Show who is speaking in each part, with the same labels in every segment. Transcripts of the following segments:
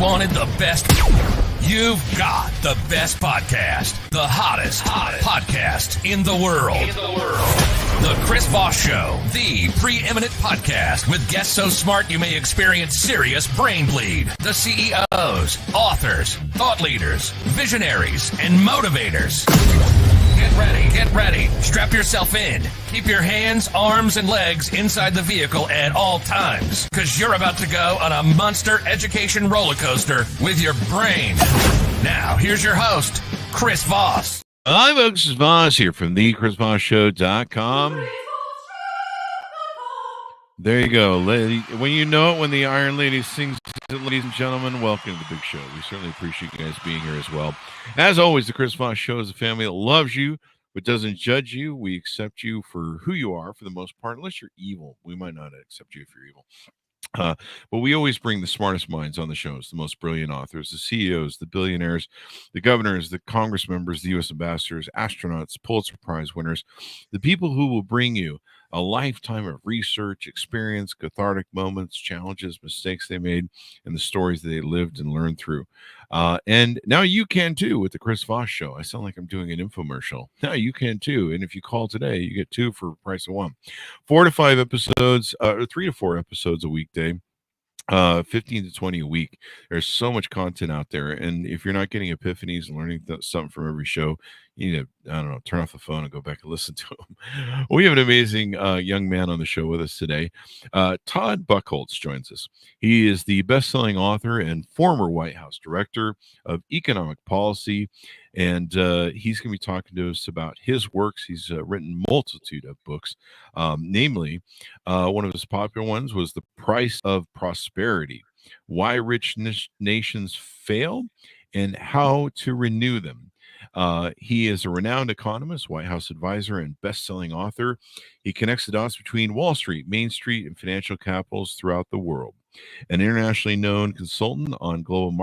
Speaker 1: wanted the best? You've got the best podcast, the hottest podcast in the world. The Chris Voss Show, the preeminent podcast with guests so smart you may experience serious brain bleed. The CEOs, authors, thought leaders, visionaries, and motivators. Get ready. Strap yourself in. Keep your hands, arms, and legs inside the vehicle at all times, because you're about to go on a monster education roller coaster with your brain. Now, here's your host, Chris Voss.
Speaker 2: Hi, folks. It's Voss here from thechrisvossshow.com. There you go. When you know it, when the Iron Lady sings it, ladies and gentlemen, welcome to the big show. We certainly appreciate you guys being here as well. As always, the Chris Voss Show is a family that loves you, but doesn't judge you. We accept you for who you are for the most part, unless you're evil. We might not accept you if you're evil. But we always bring the smartest minds on the shows, the most brilliant authors, the CEOs, the billionaires, the governors, the Congress members, the U.S. ambassadors, astronauts, Pulitzer Prize winners, the people who will bring you a lifetime of research, experience, cathartic moments, challenges, mistakes they made, and the stories that they lived and learned through. And now you can too with the Chris Voss Show. I sound like I'm doing an infomercial. Now you can too. And if you call today, you get 2 for the price of 1. 4 to 5 episodes, or 3 to 4 episodes a weekday. 15 to 20 a week. There's so much content out there, and if you're not getting epiphanies and learning something from every show, you need to, I don't know, turn off the phone and go back and listen to them. We have an amazing young man on the show with us today. Todd Buchholz joins us. He is the best-selling author and former White House director of economic policy, and he's going to be talking to us about his works. He's written a multitude of books. Namely, one of his popular ones was The Price of Prosperity: Why Rich Nations Fail and How to Renew Them. He is a renowned economist, White House advisor, and best-selling author. He connects the dots between Wall Street, Main Street, and financial capitals throughout the world. An internationally known consultant on global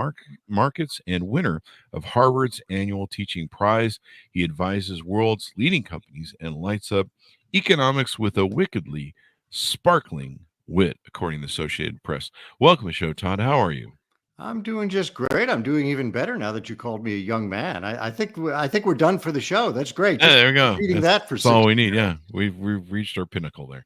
Speaker 2: markets and winner of Harvard's annual teaching prize, he advises world's leading companies and lights up economics with a wickedly sparkling wit, according to the Associated Press. Welcome to the show, Todd. How are you?
Speaker 3: I'm doing just great. I'm doing even better now that you called me a young man. I think we're done for the show. That's great.
Speaker 2: Yeah, there we go.
Speaker 3: Reading that for
Speaker 2: that's all we need. Yeah, we've reached our pinnacle there.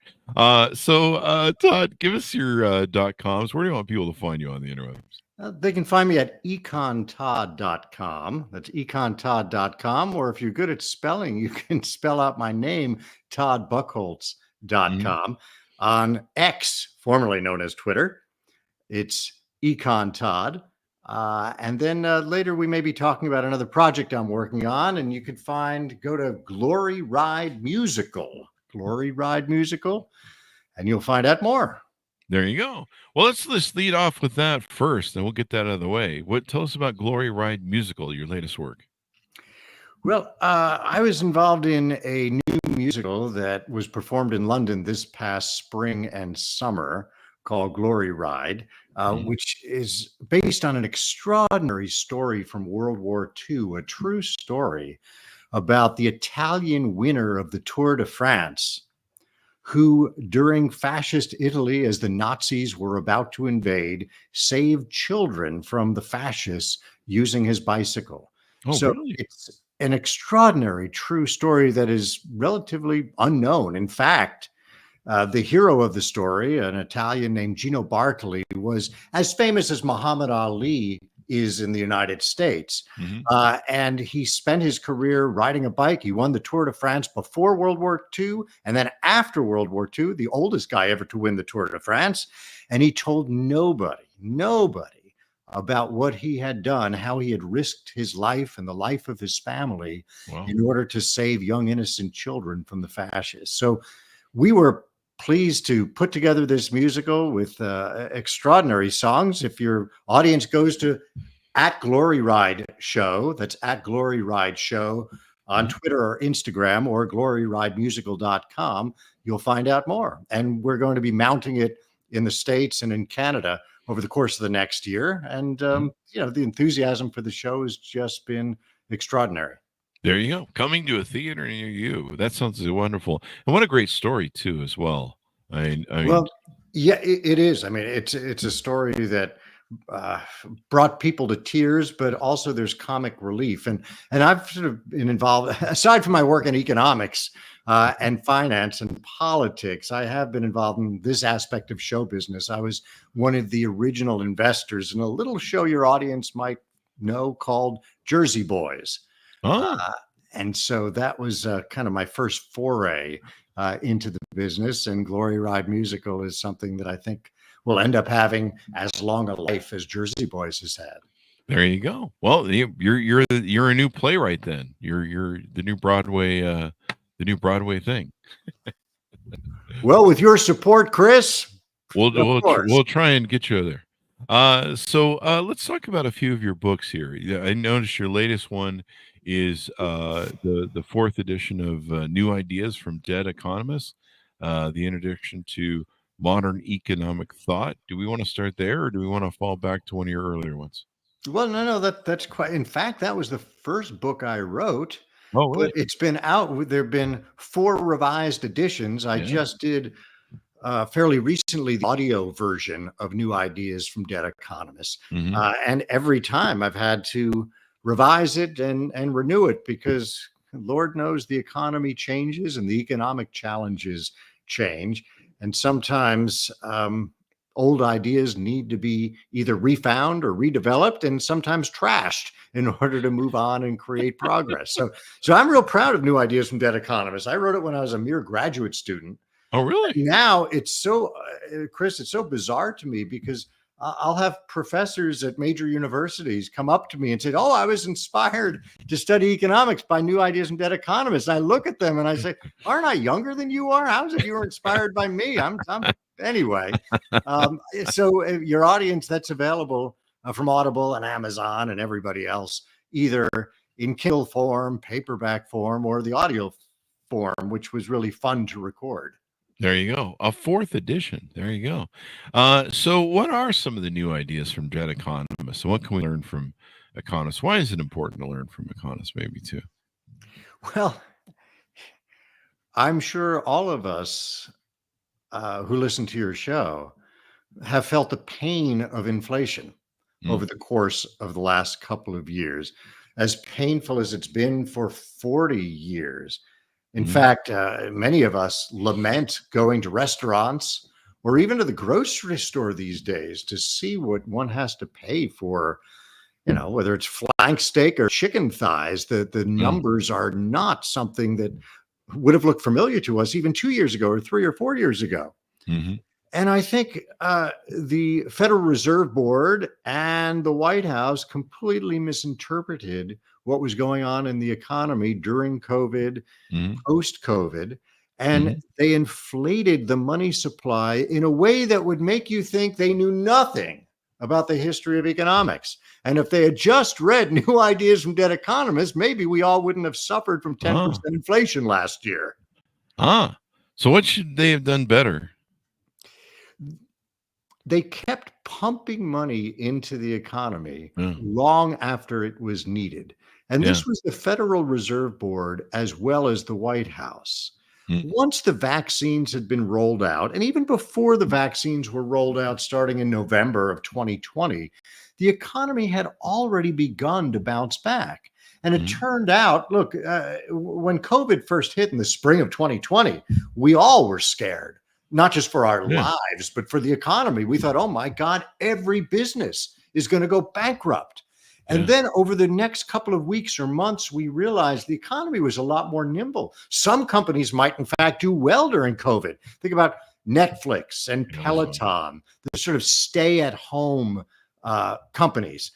Speaker 2: So Todd, give us your .coms. Where do you want people to find you on the internet?
Speaker 3: They can find me at econtodd.com. That's econtodd.com. Or if you're good at spelling, you can spell out my name, toddbuchholz.com. Mm-hmm. On X, formerly known as Twitter, it's Econ Todd. And then later we may be talking about another project I'm working on, and you could go to Glory Ride Musical, and you'll find out more.
Speaker 2: There you go. Well, let's lead off with that first, and we'll get that out of the way. Tell us about Glory Ride Musical, your latest work.
Speaker 3: Well, I was involved in a new musical that was performed in London this past spring and summer, called Glory Ride, which is based on an extraordinary story from World War II, a true story about the Italian winner of the Tour de France, who during fascist Italy, as the Nazis were about to invade, saved children from the fascists using his bicycle.
Speaker 2: Oh,
Speaker 3: so
Speaker 2: really?
Speaker 3: It's an extraordinary true story that is relatively unknown. In fact, the hero of the story, an Italian named Gino Bartoli, was as famous as Muhammad Ali is in the United States. Mm-hmm. And he spent his career riding a bike. He won the Tour de France before World War II. And then after World War II, the oldest guy ever to win the Tour de France. And he told nobody about what he had done, how he had risked his life and the life of his family in order to save young, innocent children from the fascists. So we were pleased to put together this musical with extraordinary songs. If your audience goes to @GloryRideShow, that's @GloryRideShow on Twitter or Instagram, or gloryridemusical.com, you'll find out more. And we're going to be mounting it in the States and in Canada over the course of the next year. And, the enthusiasm for the show has just been extraordinary.
Speaker 2: There you go. Coming to a theater near you. That sounds wonderful. And what a great story, too, as well.
Speaker 3: Well, yeah, it is. I mean, it's a story that uh, brought people to tears, but also there's comic relief. And I've sort of been involved, aside from my work in economics and finance and politics, I have been involved in this aspect of show business. I was one of the original investors in a little show your audience might know called Jersey Boys.
Speaker 2: Oh,
Speaker 3: And so that was kind of my first foray into the business. And Glory Ride Musical is something that I think will end up having as long a life as Jersey Boys has had.
Speaker 2: there you go. Well, you're a new playwright then. You're the new Broadway thing.
Speaker 3: Well, with your support, Chris,
Speaker 2: We'll try and get you there. So let's talk about a few of your books here. Yeah, I noticed your latest one is the fourth edition of New Ideas from Dead Economists, the introduction to modern economic thought. Do we want to start there, or do we want to fall back to one of your earlier ones?
Speaker 3: well, no, that's quite. In fact, that was the first book I wrote,
Speaker 2: Oh,
Speaker 3: but
Speaker 2: really?
Speaker 3: it's been out. There have been 4 revised editions. I
Speaker 2: Yeah.
Speaker 3: just did fairly recently the audio version of New Ideas from Dead Economists,
Speaker 2: Mhm.
Speaker 3: and every time I've had to revise it and renew it because Lord knows the economy changes and the economic challenges change, and sometimes old ideas need to be either refound or redeveloped, and sometimes trashed in order to move on and create progress. So I'm real proud of New Ideas from Dead Economists. I wrote it when I was a mere graduate student.
Speaker 2: Oh, really?
Speaker 3: Now it's so, Chris, it's so bizarre to me because I'll have professors at major universities come up to me and say, "Oh, I was inspired to study economics by New Ideas from Dead Economists." I look at them and I say, "Aren't I younger than you are? How is it you were inspired by me?" I'm anyway. So your audience, that's available from Audible and Amazon and everybody else, either in Kindle form, paperback form, or the audio form, which was really fun to record.
Speaker 2: There you go. A fourth edition. There you go. So what are some of the new ideas from Dead Economists? And what can we learn from economists? Why is it important to learn from economists, maybe too?
Speaker 3: Well, I'm sure all of us who listen to your show have felt the pain of inflation over the course of the last couple of years, as painful as it's been for 40 years. In fact, many of us lament going to restaurants or even to the grocery store these days to see what one has to pay for, whether it's flank steak or chicken thighs. The numbers are not something that would have looked familiar to us even 2 years ago or 3 or 4 years ago.
Speaker 2: Mm-hmm.
Speaker 3: And I think the Federal Reserve Board and the White House completely misinterpreted what was going on in the economy during COVID,
Speaker 2: Mm-hmm.
Speaker 3: post-COVID, and they inflated the money supply in a way that would make you think they knew nothing about the history of economics. And if they had just read New Ideas from Dead Economists, maybe we all wouldn't have suffered from 10% inflation last year.
Speaker 2: So what should they have done better?
Speaker 3: They kept pumping money into the economy long after it was needed. And this was the Federal Reserve Board as well as the White House. Once the vaccines had been rolled out, and even before the vaccines were rolled out starting in November of 2020, the economy had already begun to bounce back. And it turned out, look, when COVID first hit in the spring of 2020, we all were scared. Not just for our lives, but for the economy. We thought, oh my God, every business is going to go bankrupt. And then over the next couple of weeks or months, we realized the economy was a lot more nimble. Some companies might, in fact, do well during COVID. Think about Netflix and Peloton, the sort of stay-at-home companies.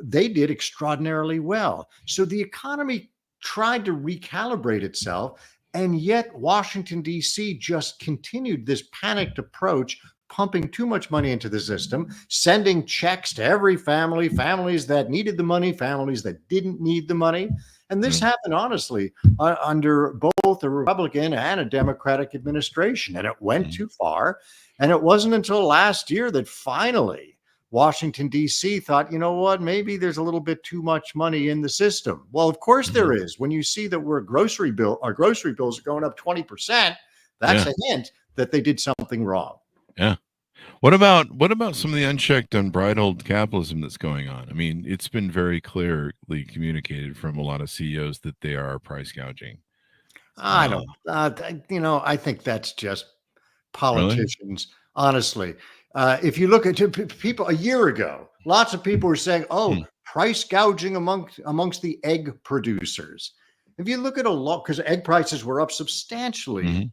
Speaker 3: They did extraordinarily well. So the economy tried to recalibrate itself. And yet Washington, D.C. just continued this panicked approach, pumping too much money into the system, sending checks to every family, families that needed the money, families that didn't need the money. And this happened, honestly, under both a Republican and a Democratic administration. And it went too far. And it wasn't until last year that finally Washington, D.C. thought, you know what, maybe there's a little bit too much money in the system. Well, of course there is. When you see that our grocery bills are going up 20%, that's a hint that they did something wrong.
Speaker 2: Yeah. What about some of the unchecked, unbridled capitalism that's going on? I mean, it's been very clearly communicated from a lot of CEOs that they are price gouging.
Speaker 3: I
Speaker 2: Uh,
Speaker 3: don't, I think that's just
Speaker 2: really?
Speaker 3: politicians, honestly. If you look at people a year ago, lots of people were saying, "Oh,
Speaker 2: Hmm.
Speaker 3: price gouging amongst the egg producers." If you look at a lot, because egg prices were up substantially
Speaker 2: Hmm.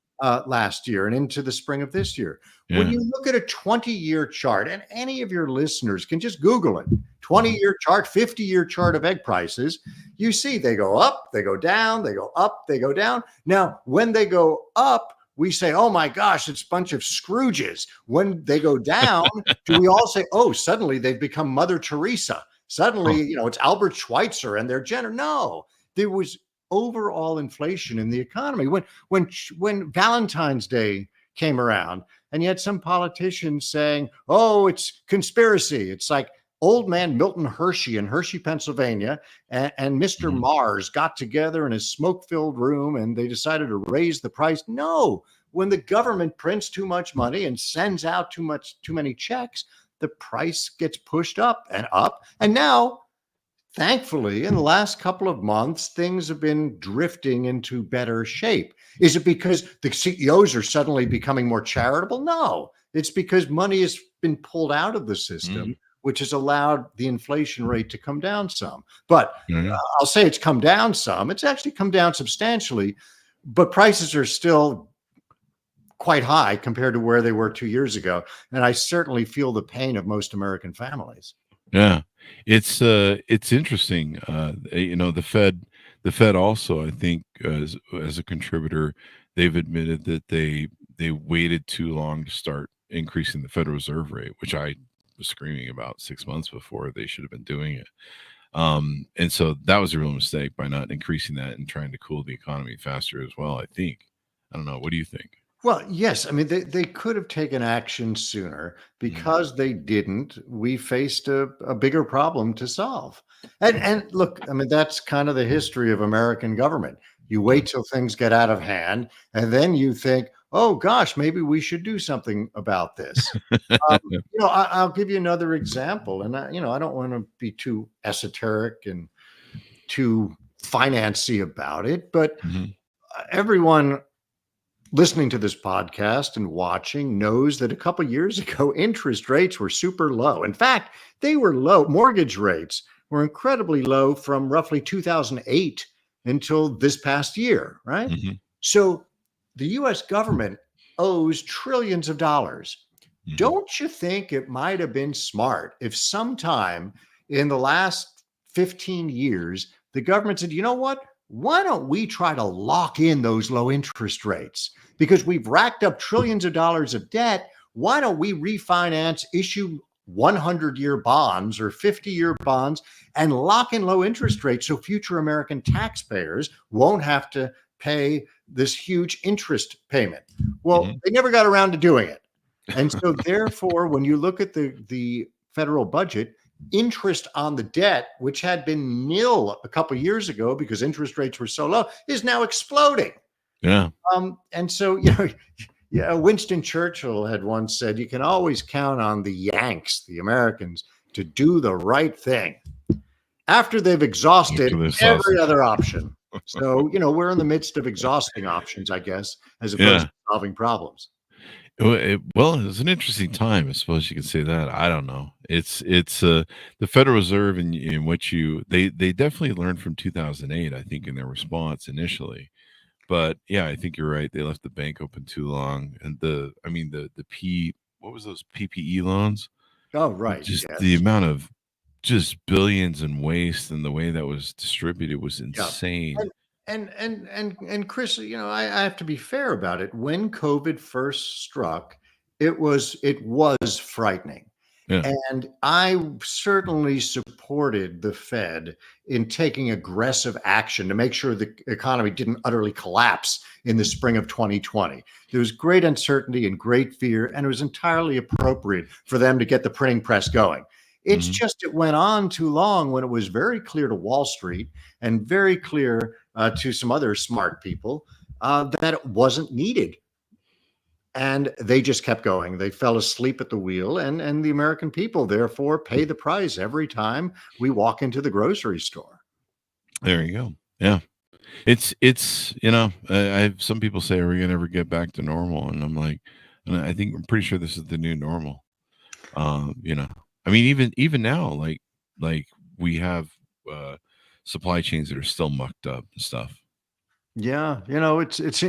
Speaker 3: last year and into the spring of this year. When
Speaker 2: Yeah.
Speaker 3: you look at a 20-year chart, and any of your listeners can just Google it,
Speaker 2: Hmm.
Speaker 3: 20-year chart, 50-year chart of egg prices, you see they go up, they go down, they go up, they go down. Now, when they go up, we say, oh my gosh, it's a bunch of Scrooges. When they go down, do we all say, oh, suddenly they've become Mother Teresa?
Speaker 2: Huh.
Speaker 3: Suddenly, it's Albert Schweitzer and their general. No, there was overall inflation in the economy. When Valentine's Day came around, and yet some politicians saying, oh, it's conspiracy. It's like old man Milton Hershey in Hershey, Pennsylvania, and Mr.
Speaker 2: Mhm.
Speaker 3: Mars got together in a smoke-filled room and they decided to raise the price. No, when the government prints too much money and sends out too many checks, the price gets pushed up and up. And now, thankfully, in the last couple of months, things have been drifting into better shape. Is it because the CEOs are suddenly becoming more charitable? No, it's because money has been pulled out of the system,
Speaker 2: Mm.
Speaker 3: which has allowed the inflation rate to come down some. But
Speaker 2: Yeah.
Speaker 3: I'll say it's come down some. It's actually come down substantially, but prices are still quite high compared to where they were 2 years ago. And I certainly feel the pain of most American families.
Speaker 2: Yeah. It's interesting. The Fed also, I think, as a contributor, they've admitted that they waited too long to start increasing the Federal Reserve rate, which I was screaming about 6 months before they should have been doing it. And so that was a real mistake by not increasing that and trying to cool the economy faster as well, I think. I don't know. What do you think?
Speaker 3: Well, yes. I mean, they could have taken action sooner.
Speaker 2: Mm.
Speaker 3: Because they didn't, we faced a bigger problem to solve. And look, I mean, that's kind of the history of American government. You
Speaker 2: Yeah.
Speaker 3: wait till things get out of hand, and then you think, oh gosh, maybe we should do something about this. Um, I'll give you another example, and I don't want to be too esoteric and too financy about it, but
Speaker 2: Mhm.
Speaker 3: everyone listening to this podcast and watching knows that a couple years ago, interest rates were super low. In fact, they were low. Mortgage rates were incredibly low from roughly 2008 until this past year, right?
Speaker 2: Mhm.
Speaker 3: So the US government owes trillions of dollars.
Speaker 2: Mhm.
Speaker 3: Don't you think it might have been smart if sometime in the last 15 years, the government said, you know what? Why don't we try to lock in those low interest rates? Because we've racked up trillions of dollars of debt. Why don't we refinance, issue 100-year bonds or 50-year bonds and lock in low interest rates so future American taxpayers won't have to pay this huge interest payment? Well,
Speaker 2: Mhm.
Speaker 3: they never got around to doing it. And so therefore, when you look at the federal budget, interest on the debt, which had been nil a couple of years ago because interest rates were so low, is now exploding.
Speaker 2: Yeah.
Speaker 3: And so, yeah, Winston Churchill had once said, you can always count on the Yanks, the Americans, to do the right thing after they've exhausted
Speaker 2: After the
Speaker 3: every
Speaker 2: sausage.
Speaker 3: other option. So, we're in the midst of exhausting options, I guess, as opposed
Speaker 2: Yeah.
Speaker 3: to solving problems.
Speaker 2: Well, it's an interesting time. I suppose you could say that. I don't know. It's the Federal Reserve in which they definitely learned from 2008, I think, in their response initially. But yeah, I think you're right. They left the bank open too long, and I mean the what was those PPE loans?
Speaker 3: Oh, right.
Speaker 2: Just the
Speaker 3: Yes.
Speaker 2: amount of just billions in waste and the way that was distributed was
Speaker 3: Yeah.
Speaker 2: insane.
Speaker 3: And Chris, I have to be fair about it. When COVID first struck, it was frightening.
Speaker 2: Yeah.
Speaker 3: And I certainly supported the Fed in taking aggressive action to make sure the economy didn't utterly collapse in the spring of 2020. There was great uncertainty and great fear, and it was entirely appropriate for them to get the printing press going. It's
Speaker 2: Mhm.
Speaker 3: just it went on too long when it was very clear to Wall Street and very clear to some other smart people that it wasn't needed. And they just kept going. They fell asleep at the wheel, and the American people therefore pay the price every time we walk into the grocery store.
Speaker 2: There you go. Yeah. It's I some people say, are we gonna ever get back to normal? And I'm like, and I'm pretty sure this is the new normal. You know, I mean, even now, like we have supply chains that are still mucked up and stuff.
Speaker 3: Yeah, it's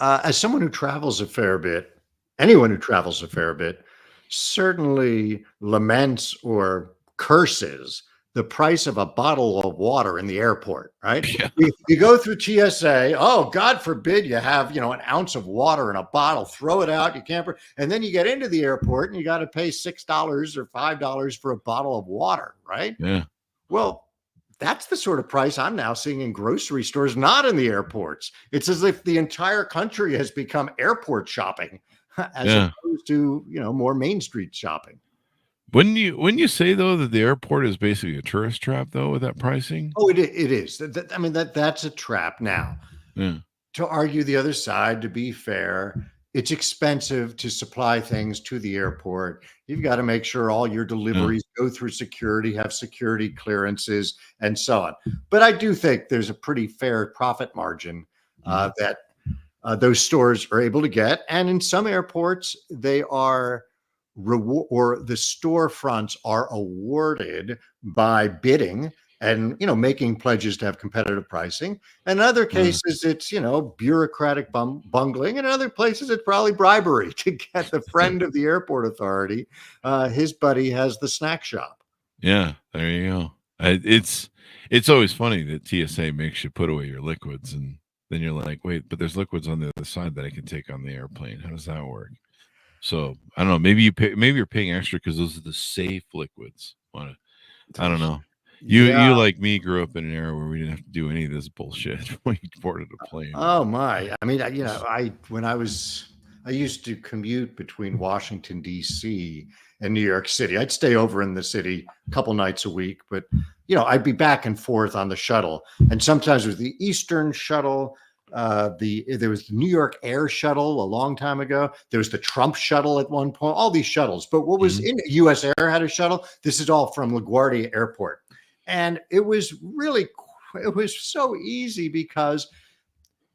Speaker 3: as someone who travels a fair bit, anyone who travels a fair bit certainly laments or curses the price of a bottle of water in the airport, right?
Speaker 2: Yeah.
Speaker 3: You go through TSA, oh, God forbid you have, an ounce of water in a bottle, throw it out, you can't, and then you get into the airport and you got to pay $6 or $5 for a bottle of water, right?
Speaker 2: Yeah.
Speaker 3: Well, that's the sort of price I'm now seeing in grocery stores, not in the airports. It's as if the entire country has become airport shopping as
Speaker 2: Yeah.
Speaker 3: opposed to, more Main Street shopping.
Speaker 2: Wouldn't you say though that the airport is basically a tourist trap though with that pricing?
Speaker 3: Oh, it is. I mean, that's a trap now.
Speaker 2: Yeah.
Speaker 3: To argue the other side, to be fair, it's expensive to supply things to the airport. You've got to make sure all your deliveries go through security, have security clearances, and so on. But I do think there's a pretty fair profit margin that those stores are able to get. And in some airports, they are or the storefronts are awarded by bidding and making pledges to have competitive pricing. In other cases, it's bureaucratic bungling. And in other places, it's probably bribery to get the friend of the airport authority. His buddy has the snack shop.
Speaker 2: Yeah, there you go. It's always funny that TSA makes you put away your liquids, and then you're like, wait, but there's liquids on the other side that I can take on the airplane. How does that work? So I don't know. Maybe you're paying extra because those are the safe liquids. I don't know. You like me grew up in an era where we didn't have to do any of this bullshit when you boarded a plane.
Speaker 3: Oh my! I mean, I used to commute between Washington D.C. and New York City. I'd stay over in the city a couple nights a week, but I'd be back and forth on the shuttle, and sometimes it was the Eastern shuttle. There was the New York Air shuttle a long time ago. There was the Trump shuttle at one point. All these shuttles, but what was in U.S. Air had a shuttle. This is all from LaGuardia Airport. And it was so easy because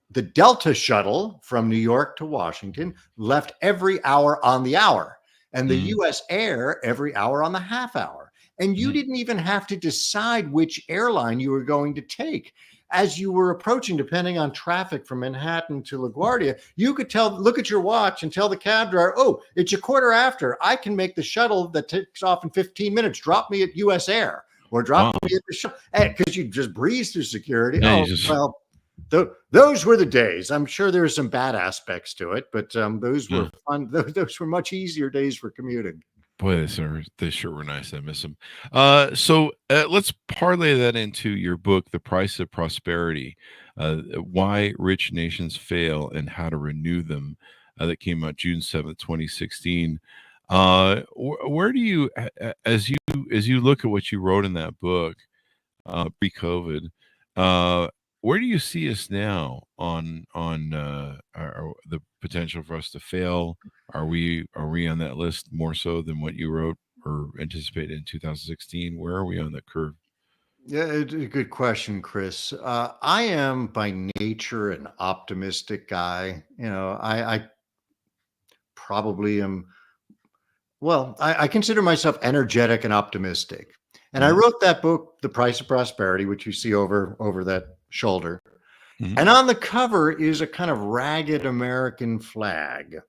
Speaker 3: the Delta shuttle from New York to Washington left every hour on the hour, and the U.S. Air every hour on the half hour. And you didn't even have to decide which airline you were going to take. As you were approaching, depending on traffic from Manhattan to LaGuardia, you could look at your watch and tell the cab driver, oh, it's a quarter after. I can make the shuttle that takes off in 15 minutes. Drop me at U.S. Air. Or drop me at the show because you just breeze through security.
Speaker 2: Yeah,
Speaker 3: those were the days. I'm sure there were some bad aspects to it, but those were fun. Those were much easier days for commuting.
Speaker 2: Boy, they sure were nice. I miss them. So let's parlay that into your book, The Price of Prosperity, Why Rich Nations Fail and How to Renew Them, that came out June 7th, 2016. Where do you, as you look at what you wrote in that book, pre-COVID, where do you see us now on the potential for us to fail? Are we on that list more so than what you wrote or anticipated in 2016? Where are we on the curve?
Speaker 3: Yeah, it's a good question, Chris. I am by nature an optimistic guy. I probably am. Well, I consider myself energetic and optimistic. And I wrote that book, The Price of Prosperity, which you see over that shoulder. And on the cover is a kind of ragged American flag.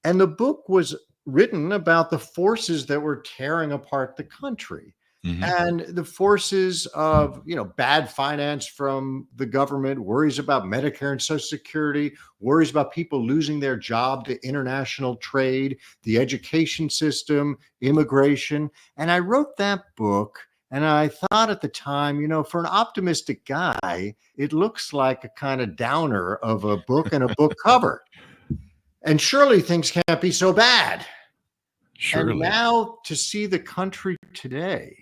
Speaker 3: And the book was written about the forces that were tearing apart the country. And the forces of, bad finance from the government, worries about Medicare and Social Security, worries about people losing their job to international trade, the education system, immigration. And I wrote that book. And I thought at the time, for an optimistic guy, it looks like a kind of downer of a book and a book cover. And surely things can't be so bad.
Speaker 2: Surely.
Speaker 3: And now to see the country today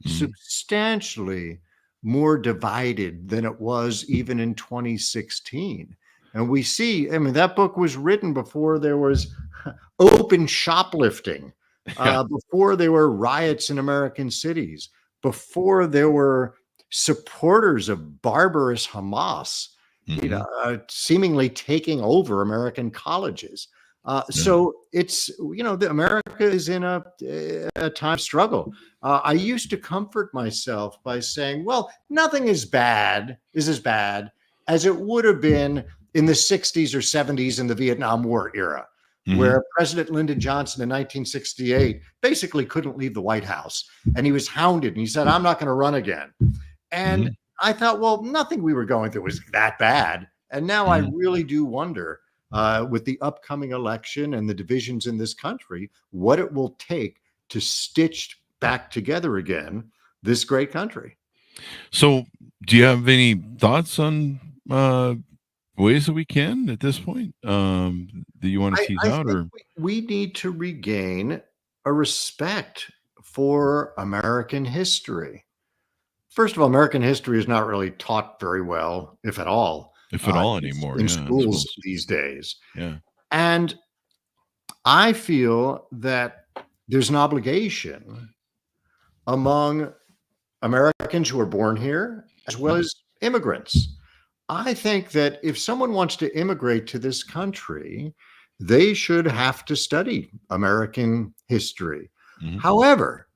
Speaker 3: substantially more divided than it was even in 2016. And we see, I mean, that book was written before there was open shoplifting, before there were riots in American cities, before there were supporters of barbarous Hamas, seemingly taking over American colleges. So it's, America is in a time of struggle. I used to comfort myself by saying, well, nothing is as bad as it would have been in the 60s or 70s in the Vietnam War era, where President Lyndon Johnson in 1968 basically couldn't leave the White House. And he was hounded and he said, I'm not going to run again. And I thought, well, nothing we were going through was that bad. And now I really do wonder, with the upcoming election and the divisions in this country, what it will take to stitch back together again this great country.
Speaker 2: So do you have any thoughts on ways that we can at this point that you want to tease out? Or
Speaker 3: we need to regain a respect for American history. First of all, American history is not really taught very well, if at all,
Speaker 2: anymore
Speaker 3: in schools these days.
Speaker 2: Yeah.
Speaker 3: And I feel that there's an obligation among Americans who are born here, as well as immigrants. I think that if someone wants to immigrate to this country, they should have to study American history. However,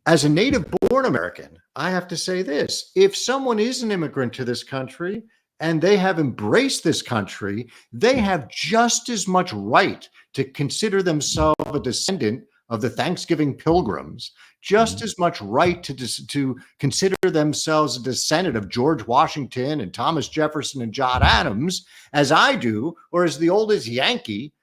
Speaker 3: as a native born American, I have to say this: if someone is an immigrant to this country and they have embraced this country, they have just as much right to consider themselves a descendant of the Thanksgiving Pilgrims, just as much right to consider themselves a descendant of George Washington and Thomas Jefferson and John Adams as I do, or as the oldest Yankee,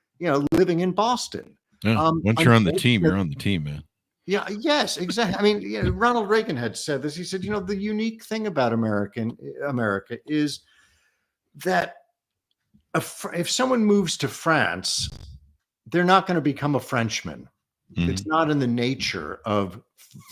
Speaker 3: living in Boston.
Speaker 2: Once you're on the team, you're on the team, man.
Speaker 3: Yeah, yes, exactly. I mean, Ronald Reagan had said this. He said, the unique thing about America is that if someone moves to France, they're not going to become a Frenchman. It's not in the nature of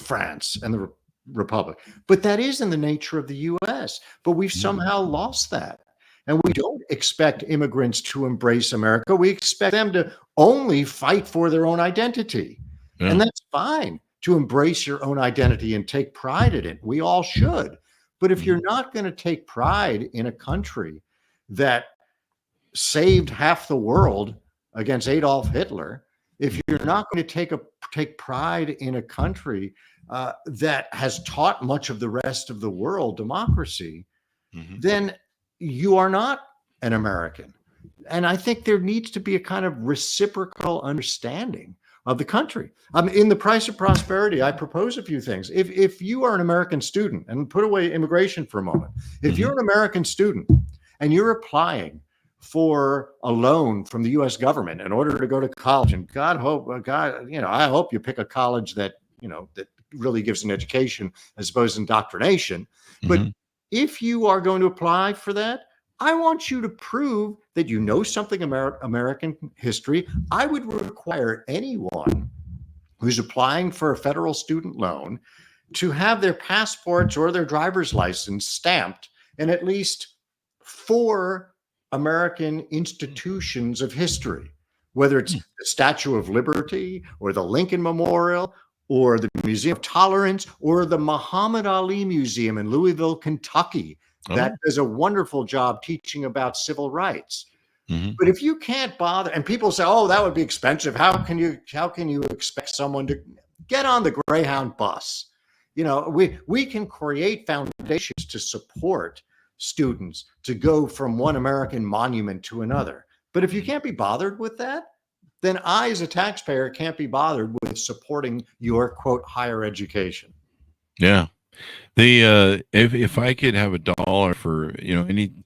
Speaker 3: France and the Republic, but that is in the nature of the U.S. But we've somehow lost that. And we don't expect immigrants to embrace America. We expect them to only fight for their own identity. Yeah. And that's fine to embrace your own identity and take pride in it. We all should. But if you're not going to take pride in a country that saved half the world against Adolf Hitler, if you're not going to take pride in a country that has taught much of the rest of the world democracy, then you are not an American. And I think there needs to be a kind of reciprocal understanding of the country. In The Price of Prosperity, I propose a few things. If you are an American student, and put away immigration for a moment, if you're an American student and you're applying for a loan from the U.S. government in order to go to college, and I hope you pick a college that really gives an education as opposed to indoctrination. But if you are going to apply for that, I want you to prove that you know something about American history. I would require anyone who's applying for a federal student loan to have their passports or their driver's license stamped in at least 4 American institutions of history, whether it's the Statue of Liberty or the Lincoln Memorial or the Museum of Tolerance or the Muhammad Ali Museum in Louisville, Kentucky, that does a wonderful job teaching about civil rights. But if you can't bother, and people say, oh, that would be expensive. How can you expect someone to get on the Greyhound bus? We can create foundations to support students to go from one American monument to another. But if you can't be bothered with that, then I, as a taxpayer, can't be bothered with supporting your, quote, higher education.
Speaker 2: Yeah. If I could have $1 for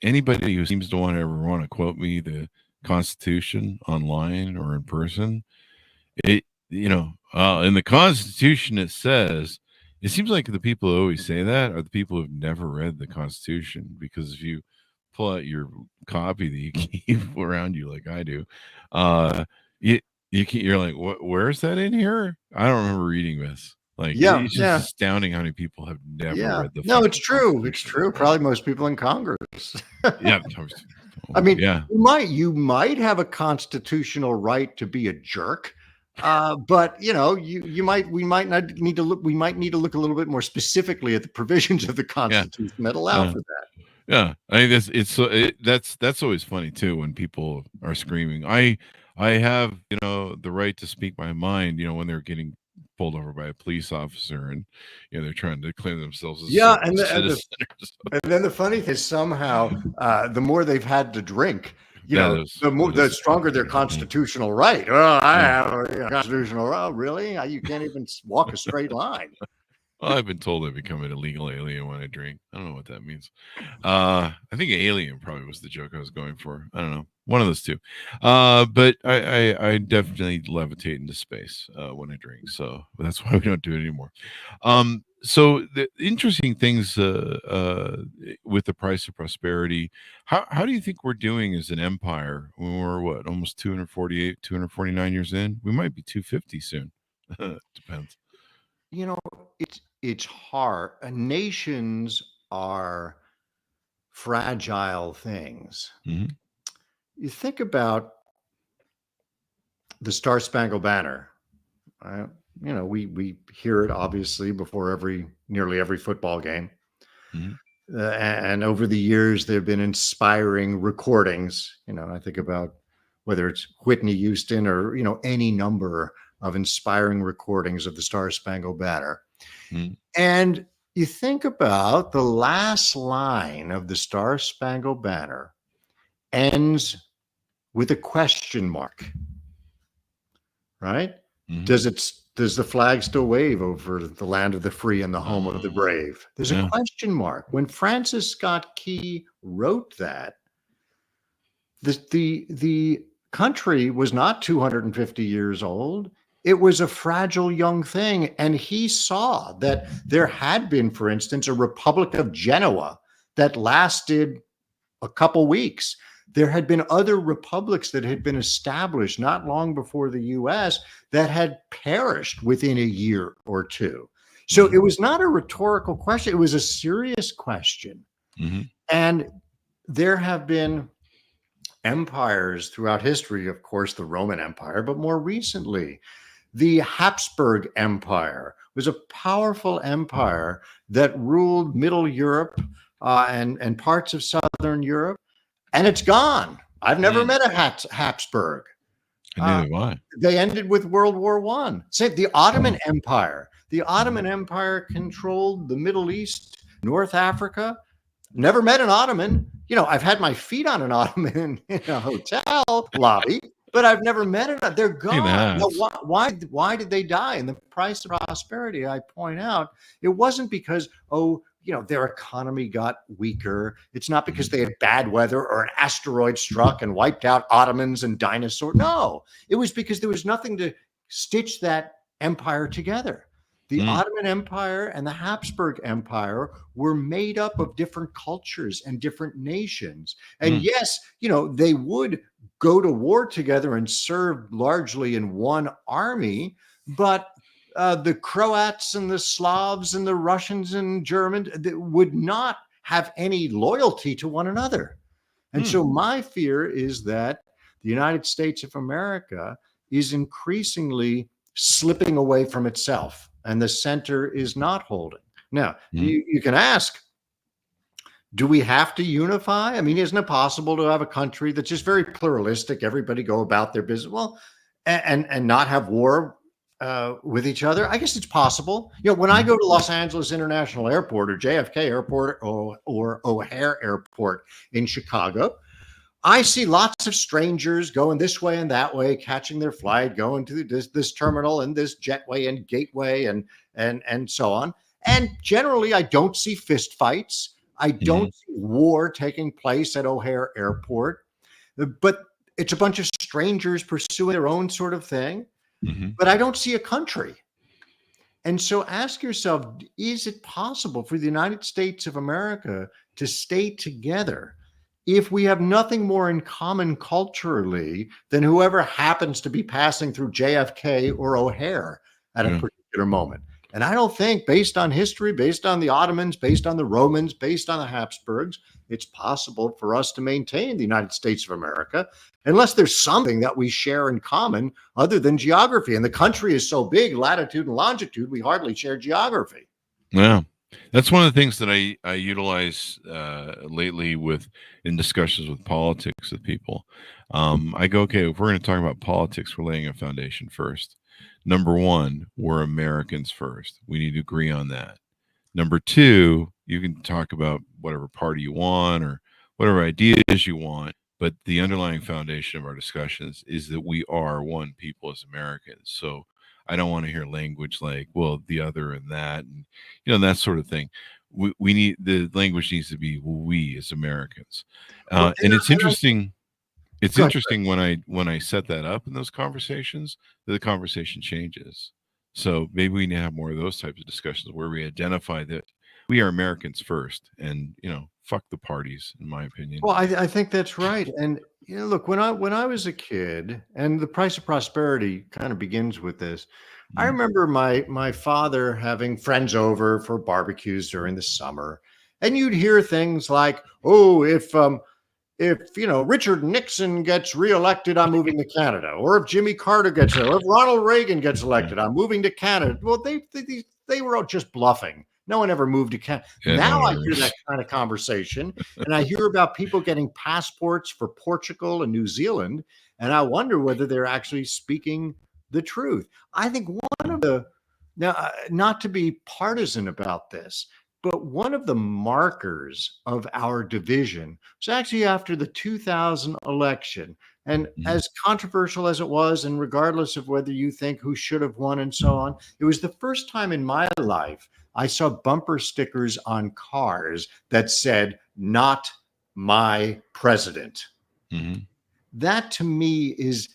Speaker 2: anybody who seems to want to quote me the Constitution online or in person, in the Constitution it says, it seems like the people who always say that are the people who've never read the Constitution, because if you pull out your copy that you keep around you like I do, you're like, where's that in here? I don't remember reading this. It's just astounding how many people have never read the.
Speaker 3: No, it's true. It's true. Probably most people in Congress. I mean,
Speaker 2: Yeah.
Speaker 3: you might have a constitutional right to be a jerk, but we might need to look a little bit more specifically at the provisions of the
Speaker 2: Yeah.
Speaker 3: Constitution that allow
Speaker 2: Uh,
Speaker 3: for that.
Speaker 2: yeah. I think that's always funny too when people are screaming. I have, the right to speak my mind, when they're getting pulled over by a police officer and they're trying to claim themselves as
Speaker 3: Yeah,
Speaker 2: certain citizens.
Speaker 3: and then the funny thing is somehow the more they've had to drink, the stronger their constitutional right. Well, I have a constitutional right. Really? You can't even walk a straight line.
Speaker 2: Well, I've been told I become an illegal alien when I drink. I don't know what that means. I think alien probably was the joke I was going for. I don't know. One of those two. But I definitely levitate into space when I drink. So that's why we don't do it anymore. So the interesting things with the price of prosperity, how do you think we're doing as an empire when we're almost 248, 249 years in? We might be 250 soon. Depends.
Speaker 3: It's hard. Nations are fragile things.
Speaker 2: Mm-hmm.
Speaker 3: You think about the Star Spangled Banner. We hear it obviously before nearly every football game.
Speaker 2: Mm-hmm.
Speaker 3: And over the years, there have been inspiring recordings. I think about whether it's Whitney Houston or, any number of inspiring recordings of the Star Spangled Banner. Mm-hmm. And you think about the last line of the Star Spangled Banner ends with a question mark, right? Mm-hmm. Does the flag still wave over the land of the free and the home of the brave? There's a question mark. When Francis Scott Key wrote that, the country was not 250 years old. It was a fragile young thing. And he saw that there had been, for instance, a Republic of Genoa that lasted a couple weeks. There had been other republics that had been established not long before the U.S. that had perished within a year or two. So it was not a rhetorical question. It was a serious question. Mm-hmm. And there have been empires throughout history, of course, the Roman Empire, but more recently, the Habsburg Empire was a powerful empire that ruled Middle Europe and parts of Southern Europe, and it's gone. I've never met a Habsburg.
Speaker 2: Neither have I.
Speaker 3: They ended with World War I. Say the Ottoman Empire. The Ottoman Empire controlled the Middle East, North Africa. Never met an Ottoman. I've had my feet on an Ottoman in a hotel lobby, but I've never met it. They're gone. Now, why did they die? And the price of prosperity, I point out, it wasn't because, their economy got weaker. It's not because they had bad weather or an asteroid struck and wiped out Ottomans and dinosaurs. No, it was because there was nothing to stitch that empire together. The Ottoman Empire and the Habsburg Empire were made up of different cultures and different nations. And yes, they would go to war together and serve largely in one army, but the Croats and the Slavs and the Russians and Germans would not have any loyalty to one another. And so my fear is that the United States of America is increasingly slipping away from itself, and the center is not holding. Now, you can ask, do we have to unify? I mean, isn't it possible to have a country that's just very pluralistic, everybody go about their business, and not have war with each other? I guess it's possible. When I go to Los Angeles International Airport or JFK Airport or O'Hare Airport in Chicago, I see lots of strangers going this way and that way, catching their flight, going to this terminal and this jetway and gateway and so on. And generally, I don't see fist fights. I don't see war taking place at O'Hare Airport. But it's a bunch of strangers pursuing their own sort of thing. But I don't see a country. And so ask yourself, is it possible for the United States of America to stay together if we have nothing more in common culturally than whoever happens to be passing through JFK or O'Hare at a particular moment? And I don't think, based on history, based on the Ottomans, based on the Romans, based on the Habsburgs, it's possible for us to maintain the United States of America unless there's something that we share in common other than geography. And the country is so big, latitude and longitude, we hardly share geography.
Speaker 2: Yeah. That's one of the things that I utilize lately in discussions with politics with people. I go, okay, if we're going to talk about politics, we're laying a foundation first. Number one, we're Americans first. We need to agree on that. Number two, you can talk about whatever party you want or whatever ideas you want, but the underlying foundation of our discussions is that we are one people as Americans. So I don't want to hear language like, well, the other and that, and that sort of thing. We need, the language needs to be we as Americans.
Speaker 3: Well,
Speaker 2: and it's interesting. It's
Speaker 3: Go ahead.
Speaker 2: interesting when I set that up in those conversations, that the conversation changes. So maybe we need to have more of those types of discussions where we identify that we are Americans first, and fuck the parties, in my opinion.
Speaker 3: Well, I think that's right. And look, when I was a kid, and the price of prosperity kind of begins with this. I remember my father having friends over for barbecues during the summer, and you'd hear things like, "Oh, if Richard Nixon gets reelected, I'm moving to Canada," or if Jimmy Carter gets elected, or if Ronald Reagan gets elected, I'm moving to Canada. Well, they were all just bluffing. No one ever moved to Canada. Now I hear that kind of conversation, and I hear about people getting passports for Portugal and New Zealand, and I wonder whether they're actually speaking the truth. I think one of the, now, not to be partisan about this, but one of the markers of our division was actually after the 2000 election. And as controversial as it was, and regardless of whether you think who should have won and so on, it was the first time in my life I saw bumper stickers on cars that said, "Not my president." That to me is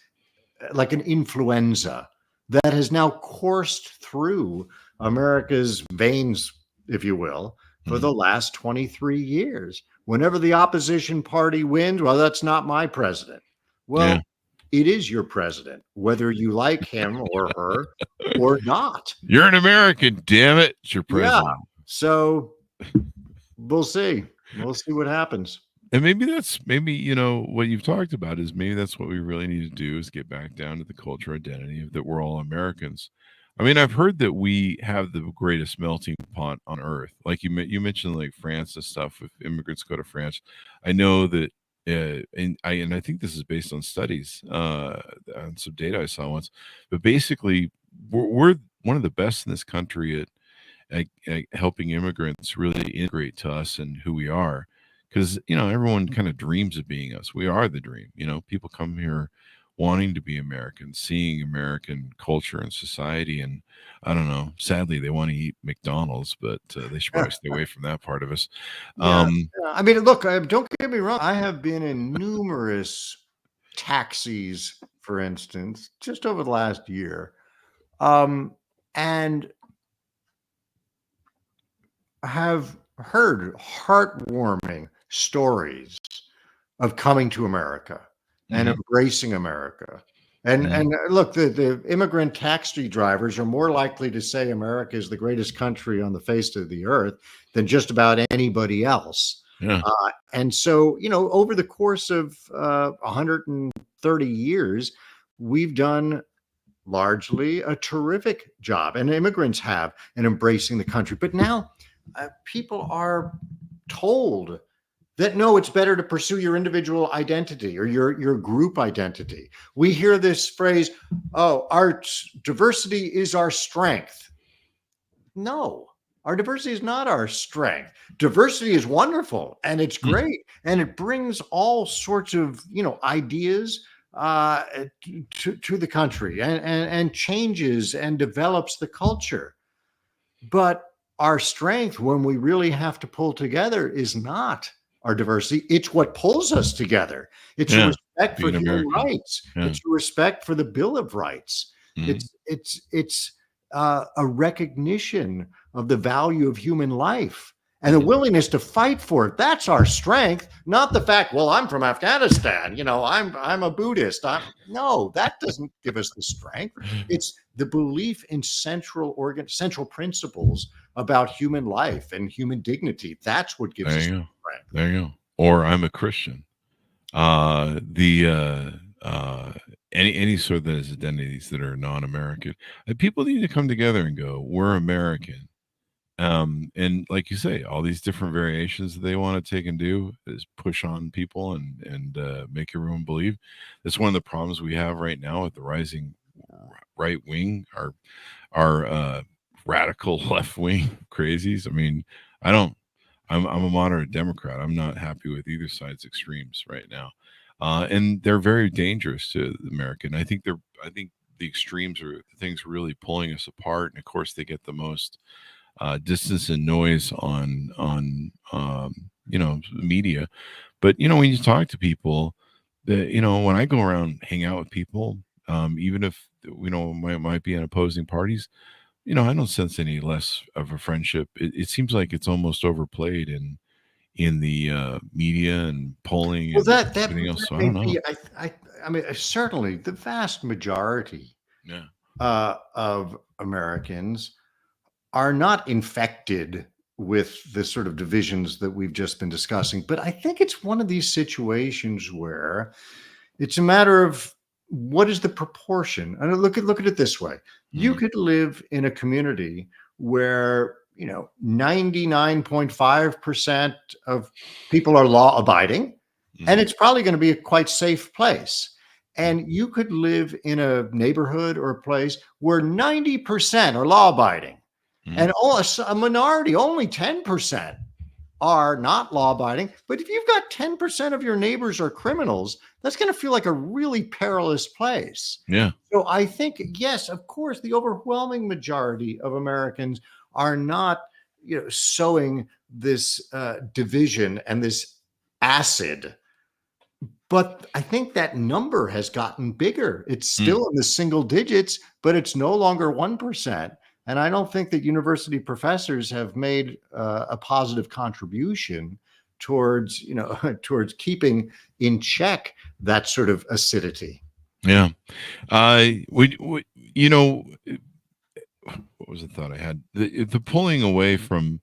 Speaker 3: like an influenza that has now coursed through America's veins, if you will, for the last 23 years. Whenever the opposition party wins, well, that's not my president. Well, it is your president, whether you like him or her or not.
Speaker 2: You're an American, damn it. It's your president.
Speaker 3: Yeah. So we'll see. We'll see what happens.
Speaker 2: And maybe what you've talked about is maybe that's what we really need to do, is get back down to the culture identity of that we're all Americans. I mean, I've heard that we have the greatest melting pot on earth. Like you mentioned, like France and stuff. If immigrants go to France, I know that, and I think this is based on studies, on some data I saw once. But basically, we're one of the best in this country at helping immigrants really integrate to us and who we are. Because everyone kind of dreams of being us. We are the dream. People come here wanting to be American, seeing American culture and society, and I don't know. Sadly, they want to eat McDonald's, but they should probably stay away from that part of us.
Speaker 3: I mean, look, don't get me wrong. I have been in numerous taxis, for instance, just over the last year, and have heard heartwarming stories of coming to America and embracing America. And look, the immigrant taxi drivers are more likely to say America is the greatest country on the face of the earth than just about anybody else.
Speaker 2: Yeah.
Speaker 3: And so, over the course of 130 years, we've done largely a terrific job, and immigrants have, in embracing the country. But now people are told that, no, it's better to pursue your individual identity or your group identity. We hear this phrase, "Oh, our diversity is our strength." No, our diversity is not our strength. Diversity is wonderful and it's great, and it brings all sorts of ideas to the country, and changes and develops the culture. But our strength, when we really have to pull together, is not our diversity. It's what pulls us together. It's a respect for human rights. It's a respect for the Bill of Rights. It's a recognition of the value of human life. And the willingness to fight for it, that's our strength, not the fact, well, I'm from Afghanistan, I'm a Buddhist. No, that doesn't give us the strength. It's the belief in central principles about human life and human dignity. That's what gives us the strength.
Speaker 2: There you go. Or I'm a Christian. Any sort of those identities that are non-American, people need to come together and go, we're American. And like you say, all these different variations that they want to take and do is push on people and make everyone believe. That's one of the problems we have right now with the rising right wing, our radical left wing crazies. I mean, I'm a moderate Democrat. I'm not happy with either side's extremes right now, and they're very dangerous to the American. I think the extremes are the things really pulling us apart, and of course, they get the most distance and noise on media. But when you talk to people, when I go around, hang out with people, even if might be in opposing parties, I don't sense any less of a friendship. It seems like it's almost overplayed in the media and polling and everything else. So I don't know.
Speaker 3: I mean, certainly the vast majority of Americans are not infected with the sort of divisions that we've just been discussing. But I think it's one of these situations where it's a matter of what is the proportion. And look at it this way. You could live in a community where 99.5% of people are law abiding, and it's probably going to be a quite safe place. And you could live in a neighborhood or a place where 90% are law abiding. And a minority, only 10% are not law-abiding. But if you've got 10% of your neighbors are criminals, that's going to feel like a really perilous place.
Speaker 2: Yeah.
Speaker 3: So I think, yes, of course, the overwhelming majority of Americans are not, sowing this division and this acid. But I think that number has gotten bigger. It's still in the single digits, but it's no longer 1%. And I don't think that university professors have made a positive contribution towards keeping in check that sort of acidity.
Speaker 2: Yeah. What was the thought I had? The pulling away from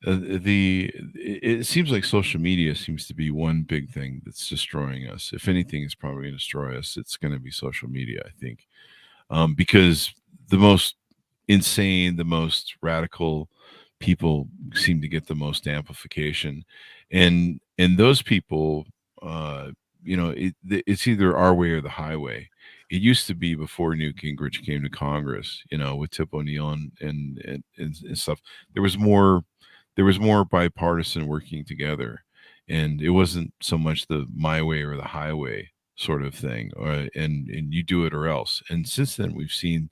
Speaker 2: it seems like social media seems to be one big thing that's destroying us. If anything is probably going to destroy us, it's going to be social media, I think, because the most insane, the most radical people seem to get the most amplification, and those people, it's either our way or the highway. It used to be before Newt Gingrich came to Congress, with Tip O'Neill and stuff. There was more bipartisan working together, and it wasn't so much the my way or the highway sort of thing, and you do it or else. And since then, we've seen,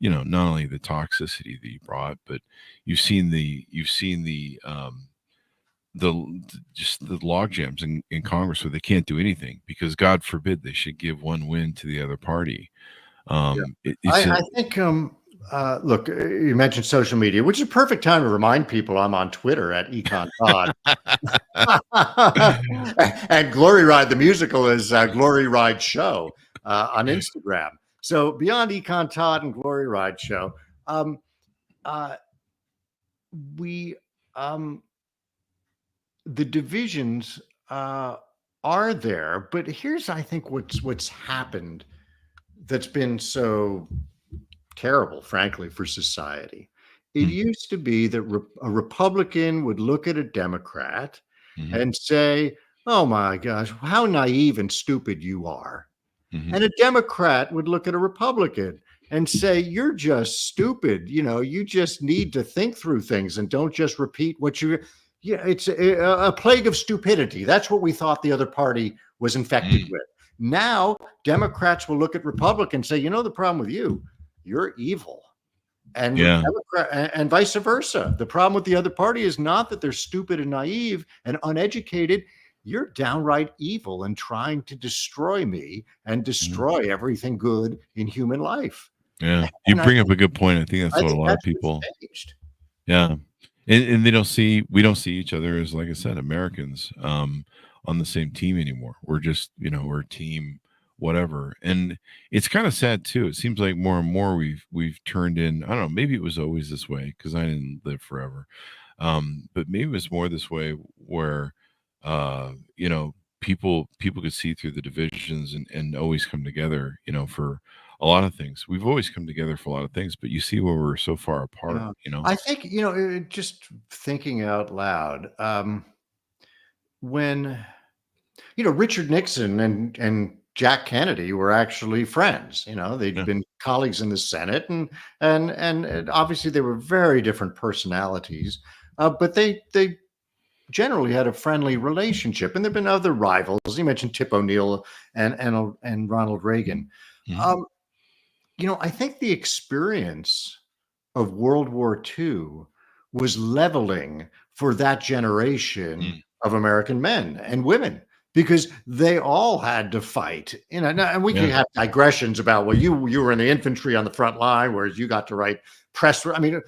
Speaker 2: not only the toxicity that you brought, but you've seen the just the log jams in Congress where they can't do anything because God forbid they should give one win to the other party.
Speaker 3: I think, look, you mentioned social media, which is a perfect time to remind people I'm on Twitter at Econ Todd. And Glory Ride, the musical, is Glory Ride Show on Instagram. So beyond Econ Todd and Glory Ride Show, the divisions are there, but here's, I think, what's happened that's been so terrible, frankly, for society. It used to be that a Republican would look at a Democrat and say, "Oh my gosh, how naive and stupid you are." And a Democrat would look at a Republican and say, "You're just stupid. You just need to think through things and don't just repeat what you." Yeah, it's a plague of stupidity. That's what we thought the other party was infected with. Now, Democrats will look at Republicans and say, the problem with you, you're evil. And and vice versa. The problem with the other party is not that they're stupid and naive and uneducated. You're downright evil and trying to destroy me and destroy everything good in human life.
Speaker 2: Yeah, you bring up a good point. I think that's what a lot of people.
Speaker 3: Changed.
Speaker 2: Yeah. and we don't see each other as, like I said, Americans on the same team anymore. We're just, we're a team, whatever. And it's kind of sad too. It seems like more and more we've turned in. I don't know. Maybe it was always this way because I didn't live forever. But maybe it was more this way where, people could see through the divisions and always come together, for a lot of things. We've always come together for a lot of things, but you see where we're so far apart,
Speaker 3: I think, just thinking out loud, when, Richard Nixon and Jack Kennedy were actually friends. They'd
Speaker 2: Yeah.
Speaker 3: been colleagues in the Senate, and obviously they were very different personalities, but they generally had a friendly relationship. And there've been other rivals. You mentioned Tip O'Neill and Ronald Reagan.
Speaker 2: Mhm.
Speaker 3: I think the experience of World War II was leveling for that generation
Speaker 2: Mm.
Speaker 3: of American men and women, because they all had to fight. And we can
Speaker 2: Yeah.
Speaker 3: have digressions about, well, you were in the infantry on the front line, whereas you got to write press. I mean,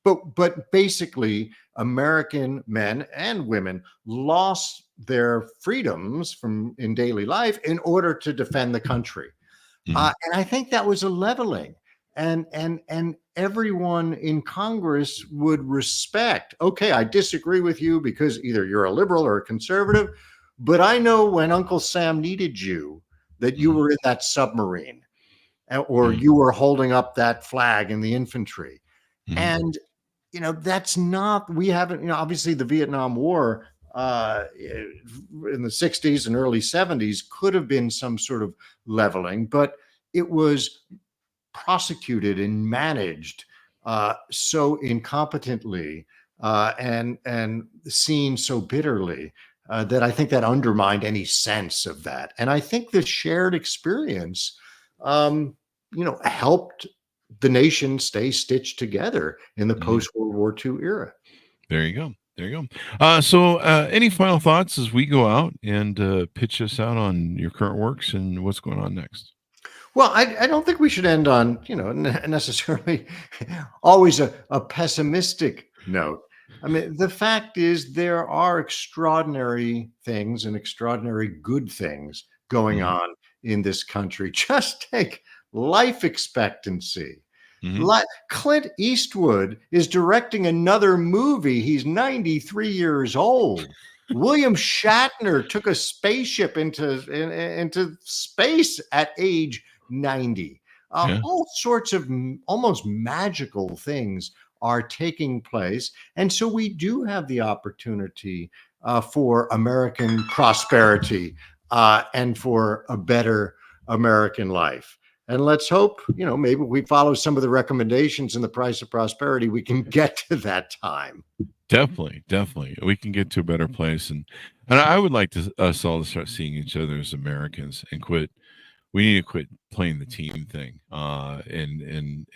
Speaker 3: but basically, American men and women lost their freedoms from in daily life in order to defend the country.
Speaker 2: Mhm.
Speaker 3: And I think that was a leveling, and everyone in Congress would respect. Okay, I disagree with you because either you're a liberal or a conservative, but I know when Uncle Sam needed you that you
Speaker 2: Mhm.
Speaker 3: were in that submarine, or
Speaker 2: Mhm.
Speaker 3: you were holding up that flag in the infantry.
Speaker 2: Mhm.
Speaker 3: And that's not, we haven't, obviously the Vietnam War in the 60s and early 70s could have been some sort of leveling, but it was prosecuted and managed so incompetently, and seen so bitterly, that I think that undermined any sense of that. And I think the shared experience, helped the nation stay stitched together in the
Speaker 2: Mhm.
Speaker 3: post World War II era.
Speaker 2: There you go. There you go. So, any final thoughts as we go out and pitch us out on your current works and what's going on next?
Speaker 3: Well, I don't think we should end on, necessarily always a pessimistic note. I mean, the fact is there are extraordinary things and extraordinary good things going
Speaker 2: Mhm.
Speaker 3: on in this country. Just take life expectancy.
Speaker 2: Mhm.
Speaker 3: Clint Eastwood is directing another movie. He's 93 years old. William Shatner took a spaceship into space at age 90.
Speaker 2: Yeah.
Speaker 3: All sorts of almost magical things are taking place. And so we do have the opportunity for American prosperity, and for a better American life. And let's hope, maybe we follow some of the recommendations in the Price of Prosperity, we can get to that time.
Speaker 2: Definitely, definitely. We can get to a better place, and I would like to us all to start seeing each other as Americans and quit. We need to quit playing the team thing. I mean,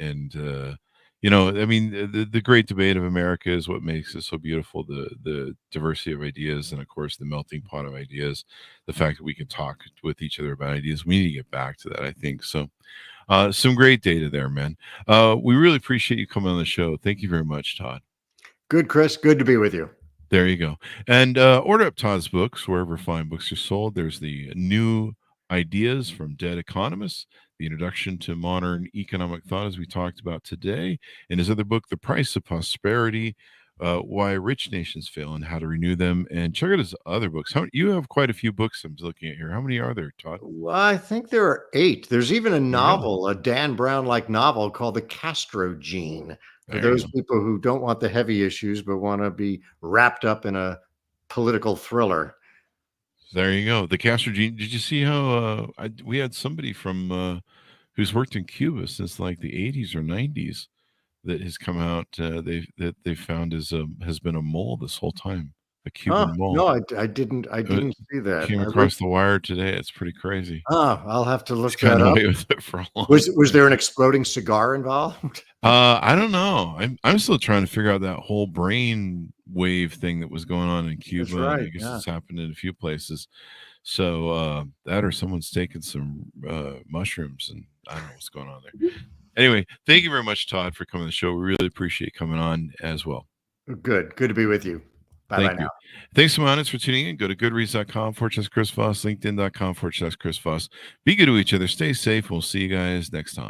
Speaker 2: the great debate of America is what makes it so beautiful. The diversity of ideas, and of course, the melting pot of ideas. The fact that we can talk with each other about ideas. We need to get back to that. I think so. Some great data there, man. We really appreciate you coming on the show. Thank you very much, Todd.
Speaker 3: Good, Chris. Good to be with you.
Speaker 2: There you go. And order up Todd's books wherever fine books are sold. There's the New Ideas from Dead Economists, the Introduction to Modern Economic Thought, as we talked about today, and his other book, The Price of Prosperity, Why Rich Nations Fail and How to Renew Them. And check out his other books. You have quite a few books I'm looking at here. How many are there, Todd?
Speaker 3: Well, I think there are 8. There's even a
Speaker 2: There you go.
Speaker 3: novel, a Dan Brown-like novel called The Castro Gene, for
Speaker 2: There you
Speaker 3: those
Speaker 2: go.
Speaker 3: people who don't want the heavy issues but want to be wrapped up in a political thriller.
Speaker 2: There you go. The Castro Gene. Did you see how we had somebody from who's worked in Cuba since like the 80s or 90s that has come out? They found has been a mole this whole time, a
Speaker 3: Oh,
Speaker 2: Cuban mole.
Speaker 3: no, I
Speaker 2: Uh,
Speaker 3: didn't see that.
Speaker 2: Came
Speaker 3: I wish.
Speaker 2: across the wire today. It's pretty crazy.
Speaker 3: I'll have to
Speaker 2: He's
Speaker 3: look that
Speaker 2: gotten
Speaker 3: up.
Speaker 2: away with it for a long
Speaker 3: Was
Speaker 2: time.
Speaker 3: there an exploding cigar involved?
Speaker 2: I don't know. I'm still trying to figure out that whole brain wave thing that was going on in
Speaker 3: That's
Speaker 2: Cuba, and
Speaker 3: right.
Speaker 2: I guess
Speaker 3: Yeah.
Speaker 2: it's happened in a few places. So that or someone's taken some mushrooms, and I don't know what's going on there. Anyway, thank you very much, Todd, for coming on the show. We really appreciate you coming on as well.
Speaker 3: Good to be with you. Bye
Speaker 2: Thank you.
Speaker 3: now.
Speaker 2: Thanks so much for tuning in. Go to goodreads.com/Chris Voss, LinkedIn.com/Chris Voss. Be good to each other. Stay safe. We'll see you guys next time.